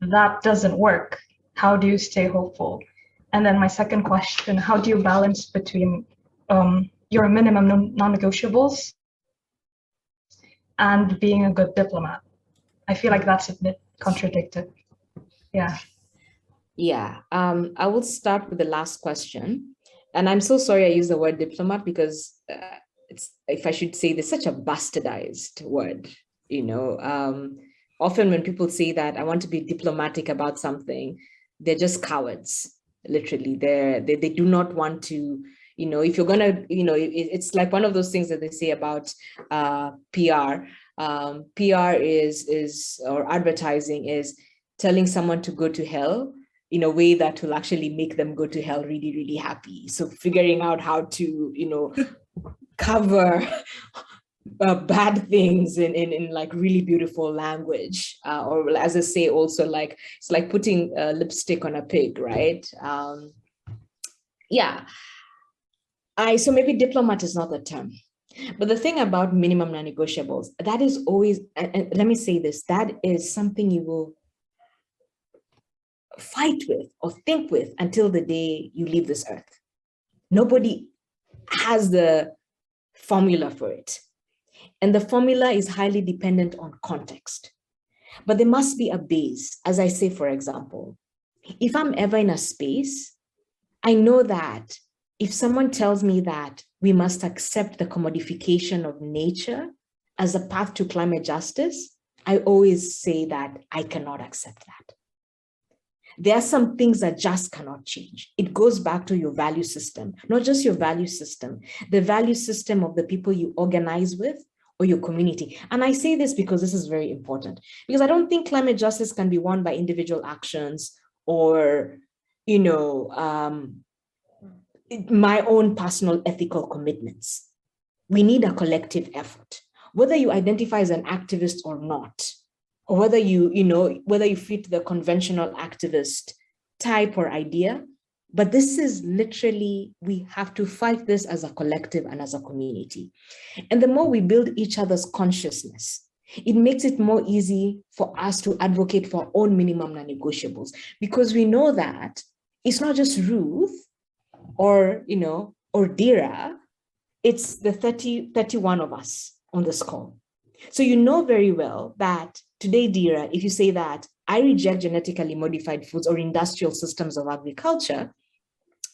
that doesn't work. How do you stay hopeful? And then my second question, how do you balance between your minimum non-negotiables and being a good diplomat? I feel like that's a bit contradicted. Yeah. Yeah, I will start with the last question. And I'm so sorry I use the word diplomat because it's, if I should say this, such a bastardized word, you know. Often when people say that I want to be diplomatic about something, they're just cowards, literally. They do not want to, you know, if you're gonna, you know, it's like one of those things that they say about PR. PR is, or advertising is telling someone to go to hell in a way that will actually make them go to hell really, really happy. So figuring out how to, you know, cover bad things in like really beautiful language, or as I say, also like, it's like putting lipstick on a pig, right? Yeah. So maybe diplomat is not the term. But the thing about minimum non-negotiables, that is always, and let me say this, that is something you will fight with or think with until the day you leave this earth. Nobody has the formula for it. And the formula is highly dependent on context. But there must be a base. As I say, for example, if I'm ever in a space, I know that if someone tells me that we must accept the commodification of nature as a path to climate justice, I always say that I cannot accept that. There are some things that just cannot change. It goes back to your value system, not just your value system, the value system of the people you organize with or your community. And I say this because this is very important, because I don't think climate justice can be won by individual actions or, you know, my own personal ethical commitments. We need a collective effort, whether you identify as an activist or not, or whether whether you fit the conventional activist type or idea. But this is literally, we have to fight this as a collective and as a community. And the more we build each other's consciousness, it makes it more easy for us to advocate for our own minimum non-negotiables, because we know that it's not just Ruth or, you know, or Dira, it's the 31 of us on this call. So you know very well that today, Dira, if you say that I reject genetically modified foods or industrial systems of agriculture,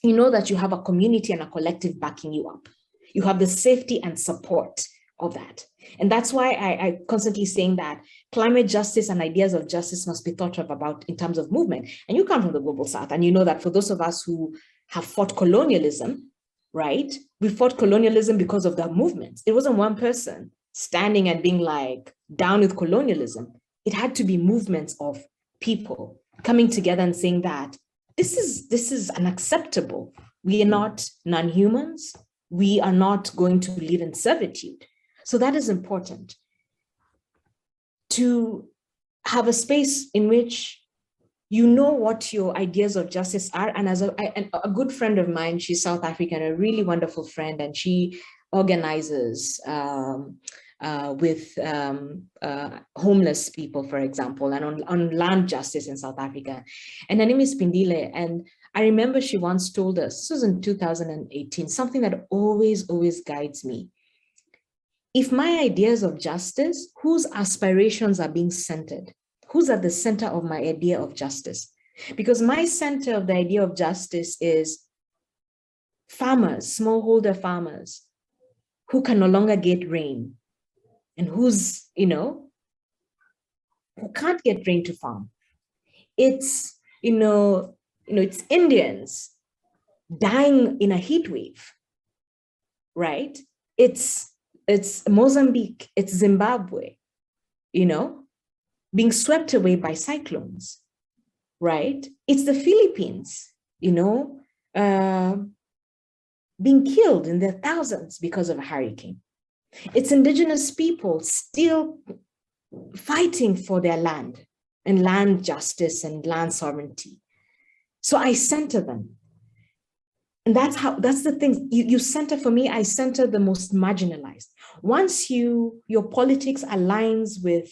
you know that you have a community and a collective backing you up. You have the safety and support of that. And that's why I constantly saying that climate justice and ideas of justice must be thought of about in terms of movement. And you come from the global South, and you know that for those of us who have fought colonialism, right? We fought colonialism because of the movements. It wasn't one person standing and being like down with colonialism. It had to be movements of people coming together and saying that this is unacceptable. We are not non-humans. We are not going to live in servitude. So that is important, to have a space in which you know what your ideas of justice are. And as a good friend of mine, she's South African, a really wonderful friend, and she organizes with homeless people, for example, and on land justice in South Africa. And her name is Pindile. And I remember she once told us, this was in 2018, something that always guides me. If my ideas of justice, whose aspirations are being centered? Who's at the center of my idea of justice? Because my center of the idea of justice is farmers, smallholder farmers, who can no longer get rain, and who's, who can't get rain to farm. It's, it's Indians dying in a heat wave, right? It's Mozambique, it's Zimbabwe, being swept away by cyclones, right? It's the Philippines, being killed in their thousands because of a hurricane. It's indigenous people still fighting for their land and land justice and land sovereignty. So I center them. And that's the thing, you center, for me, I center the most marginalized. Once your politics aligns with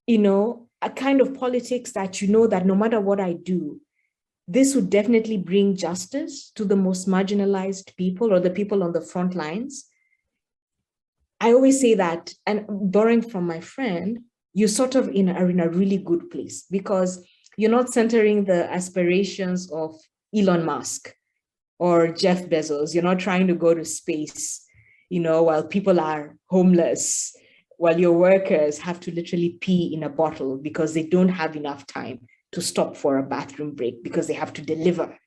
a kind of politics that that no matter what I do, this would definitely bring justice to the most marginalized people or the people on the front lines. I always say that, and borrowing from my friend, you're sort of are in a really good place because you're not centering the aspirations of Elon Musk or Jeff Bezos. You're not trying to go to space, while people are homeless, while your workers have to literally pee in a bottle because they don't have enough time to stop for a bathroom break because they have to deliver,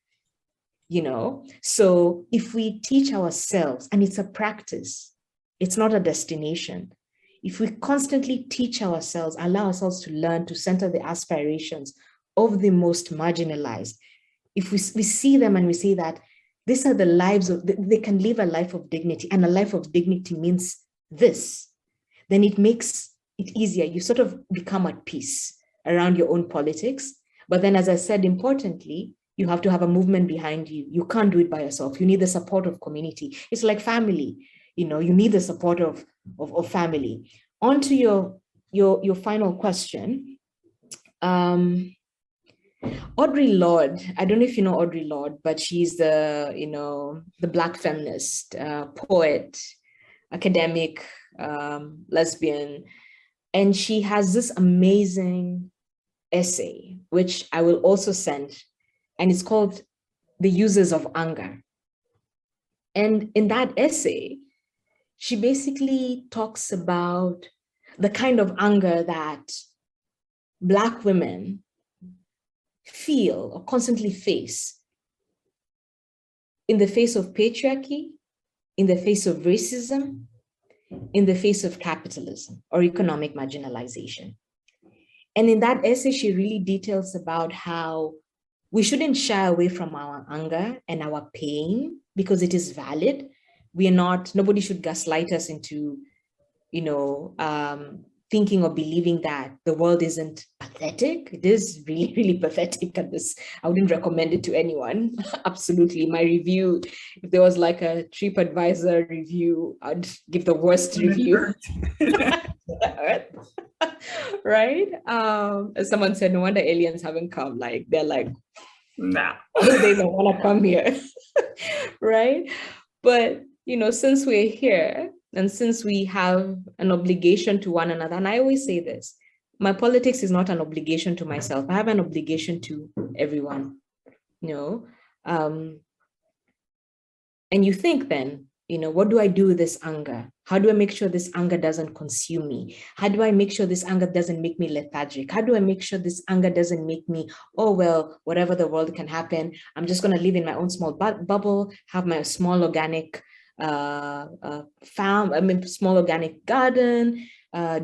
So if we teach ourselves, and it's a practice, it's not a destination. If we constantly teach ourselves, allow ourselves to learn to center the aspirations of the most marginalized, if we see them and we say that these are the lives they can live a life of dignity, and a life of dignity means this, then it makes it easier. You sort of become at peace around your own politics. But then, as I said, importantly, you have to have a movement behind you. You can't do it by yourself. You need the support of community. It's like family. You need the support of family. On to your final question. Audre Lorde, I don't know if you know Audre Lorde, but she's the Black feminist, poet, academic, lesbian. And she has this amazing essay, which I will also send, and it's called The Uses of Anger. And in that essay, she basically talks about the kind of anger that Black women feel or constantly face in the face of patriarchy, in the face of racism, in the face of capitalism or economic marginalization. And in that essay, she really details about how we shouldn't shy away from our anger and our pain because it is valid. Nobody should gaslight us into, thinking or believing that the world isn't pathetic. It is really, really pathetic. And I wouldn't recommend it to anyone. Absolutely. My review, if there was like a TripAdvisor review, I'd give the worst review. Right? As someone said, no wonder aliens haven't come. Like, they're like, nah, they don't want to come here. Right? But, since we're here, and since we have an obligation to one another, and I always say this, my politics is not an obligation to myself. I have an obligation to everyone, And you think then, what do I do with this anger? How do I make sure this anger doesn't consume me? How do I make sure this anger doesn't make me lethargic? How do I make sure this anger doesn't make me, oh, well, whatever the world can happen, I'm just going to live in my own small bubble, have my small organic small organic garden,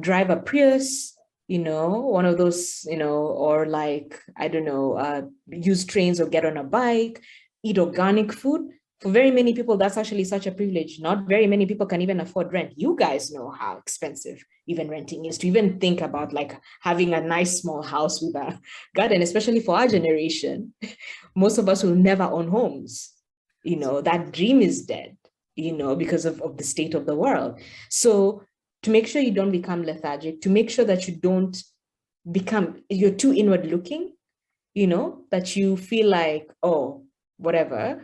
drive a Prius, one of those, or like, I don't know, use trains or get on a bike, eat organic food. For very many people, that's actually such a privilege. Not very many people can even afford rent. You guys know how expensive even renting is. To even think about like having a nice small house with a garden, especially for our generation, most of us will never own homes. That dream is dead, because of the state of the world. So to make sure you don't become lethargic, to make sure that you don't you're too inward looking, that you feel like, oh, whatever.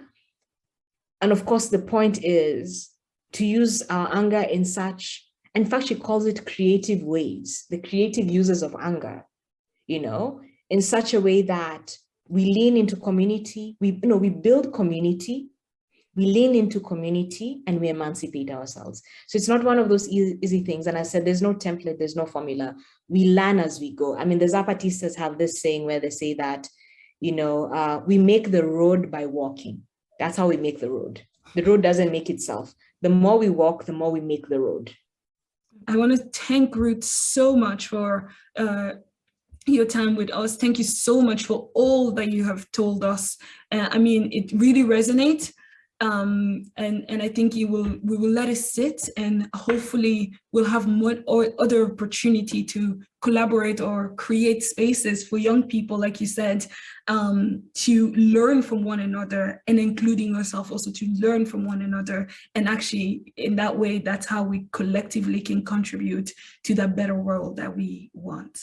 And of course, the point is to use our anger in fact, she calls it creative ways, the creative uses of anger, in such a way that we lean into community, we build community, we lean into community, and we emancipate ourselves. So it's not one of those easy things. And I said, there's no template, there's no formula. We learn as we go. I mean, the Zapatistas have this saying where they say that, we make the road by walking. That's how we make the road. The road doesn't make itself. The more we walk, the more we make the road. I want to thank Ruth so much for your time with us. Thank you so much for all that you have told us. I mean, it really resonates. And I think we will let it sit, and hopefully we'll have more or other opportunity to collaborate or create spaces for young people, like you said, to learn from one another, and including yourself also to learn from one another. And actually in that way, that's how we collectively can contribute to that better world that we want.